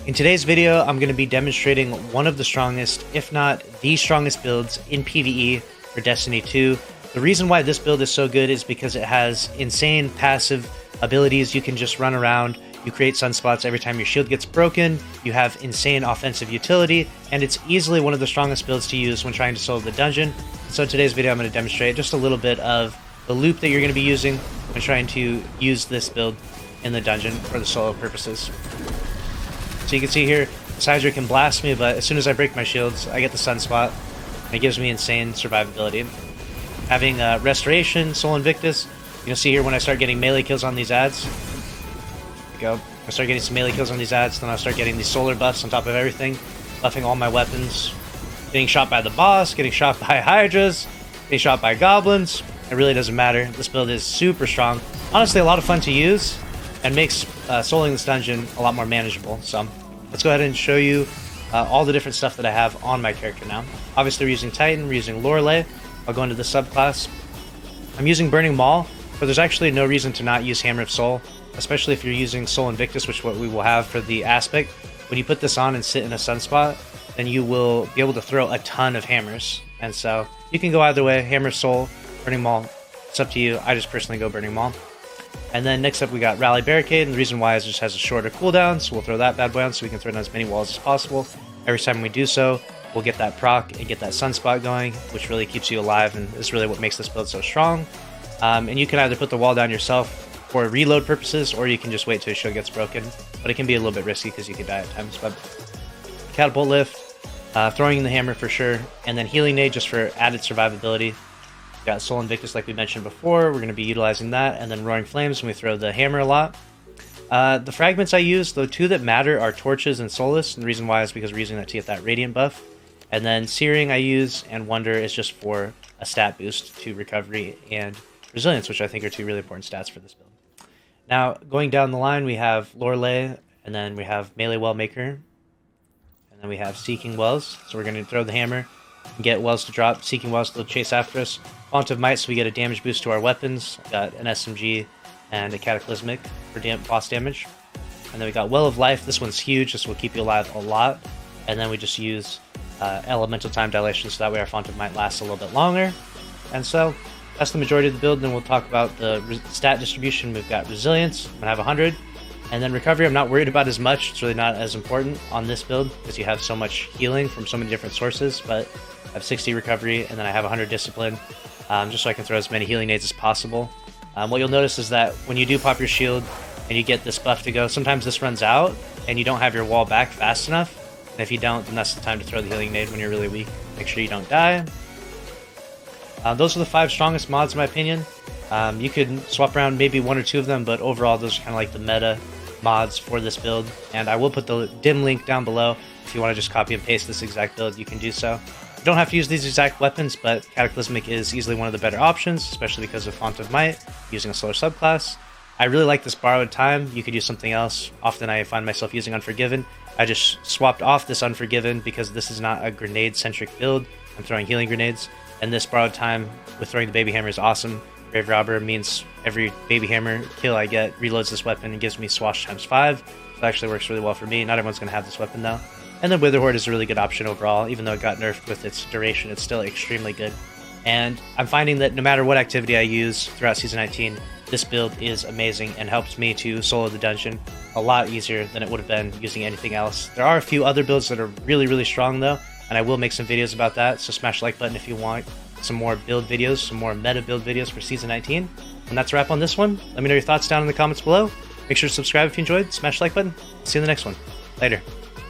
In today's video, I'm going to be demonstrating one of the strongest, if not the strongest builds in PvE for Destiny 2. The reason why this build is so good is because it has insane passive abilities. You can just run around, you create sunspots every time your shield gets broken, you have insane offensive utility, and it's easily one of the strongest builds to use when trying to solo the dungeon. So in today's video, I'm going to demonstrate just a little bit of the loop that you're going to be using when trying to use this build in the dungeon for the solo purposes. So you can see here, this Hydra can blast me, but as soon as I break my shields, I get the sunspot, and it gives me insane survivability. Having Restoration, Soul Invictus, you'll see here when I start getting melee kills on these ads. There we go. I start getting some melee kills on these ads, then I'll start getting these solar buffs on top of everything, buffing all my weapons, getting shot by the boss, getting shot by Hydras, getting shot by goblins. It really doesn't matter. This build is super strong. Honestly, a lot of fun to use, and makes soloing this dungeon a lot more manageable. So let's go ahead and show you all the different stuff that I have on my character now. Obviously we're using Titan, we're using Lorelei. I'll go into the subclass. I'm using Burning Maul, but there's actually no reason to not use Hammer of Soul, especially if you're using Soul Invictus, which is what we will have for the aspect. When you put this on and sit in a sunspot, then you will be able to throw a ton of hammers. And so you can go either way, Hammer of Soul, Burning Maul, it's up to you. I just personally go Burning Maul. And then next up we got Rally Barricade, and the reason why is it just has a shorter cooldown, so we'll throw that bad boy on so we can throw down as many walls as possible. Every time we do so, we'll get that proc and get that sunspot going, which really keeps you alive and is really what makes this build so strong. And you can either put the wall down yourself for reload purposes, or you can just wait till your shield gets broken, but it can be a little bit risky because you could die at times. But Catapult Lift, throwing in the hammer for sure, and then Healing Nade just for added survivability. Got Soul Invictus like we mentioned before, we're going to be utilizing that, and then Roaring Flames when we throw the hammer a lot. The fragments I use, the two that matter are Torches and Solace, and the reason why is because we're using that to get that Radiant buff. And then Searing I use, and Wonder is just for a stat boost to Recovery and Resilience, which I think are two really important stats for this build. Now, going down the line, we have Lorelei, and then we have Melee Well Maker, and then we have Seeking Wells. So we're going to throw the hammer and get Wells to drop, Seeking Wells to chase after us. Font of Might, so we get a damage boost to our weapons. Got an SMG and a Cataclysmic for boss damage. And then we got Well of Life. This one's huge. This will keep you alive a lot. And then we just use Elemental Time Dilation, so that way our Font of Might lasts a little bit longer. And so that's the majority of the build. Then we'll talk about the stat distribution. We've got Resilience. I'm going to have 100. And then Recovery, I'm not worried about as much. It's really not as important on this build because you have so much healing from so many different sources. But I have 60 Recovery, and then I have 100 Discipline. Just so I can throw as many healing nades as possible. What you'll notice is that when you do pop your shield and you get this buff to go, sometimes this runs out and you don't have your wall back fast enough. And if you don't, then that's the time to throw the healing nade when you're really weak. Make sure you don't die. Those are the 5 strongest mods in my opinion. You could swap around maybe 1 or 2 of them, but overall those are kind of like the meta mods for this build. And I will put the dim link down below. If you want to just copy and paste this exact build, you can do so. You don't have to use these exact weapons, but Cataclysmic is easily one of the better options, especially because of Font of Might, using a solar subclass. I really like this Borrowed Time. You could use something else. Often I find myself using Unforgiven. I just swapped off this Unforgiven because this is not a grenade-centric build. I'm throwing healing grenades, and this Borrowed Time with throwing the Baby Hammer is awesome. Grave Robber means every Baby Hammer kill I get reloads this weapon and gives me Swash ×5. So it actually works really well for me. Not everyone's going to have this weapon though. And then Wither Horde is a really good option overall. Even though it got nerfed with its duration, it's still extremely good. And I'm finding that no matter what activity I use throughout Season 19, this build is amazing and helps me to solo the dungeon a lot easier than it would have been using anything else. There are a few other builds that are really, really strong though, and I will make some videos about that, so smash the like button if you want some more build videos, some more meta build videos for Season 19. And that's a wrap on this one. Let me know your thoughts down in the comments below. Make sure to subscribe if you enjoyed, smash the like button. See you in the next one. Later.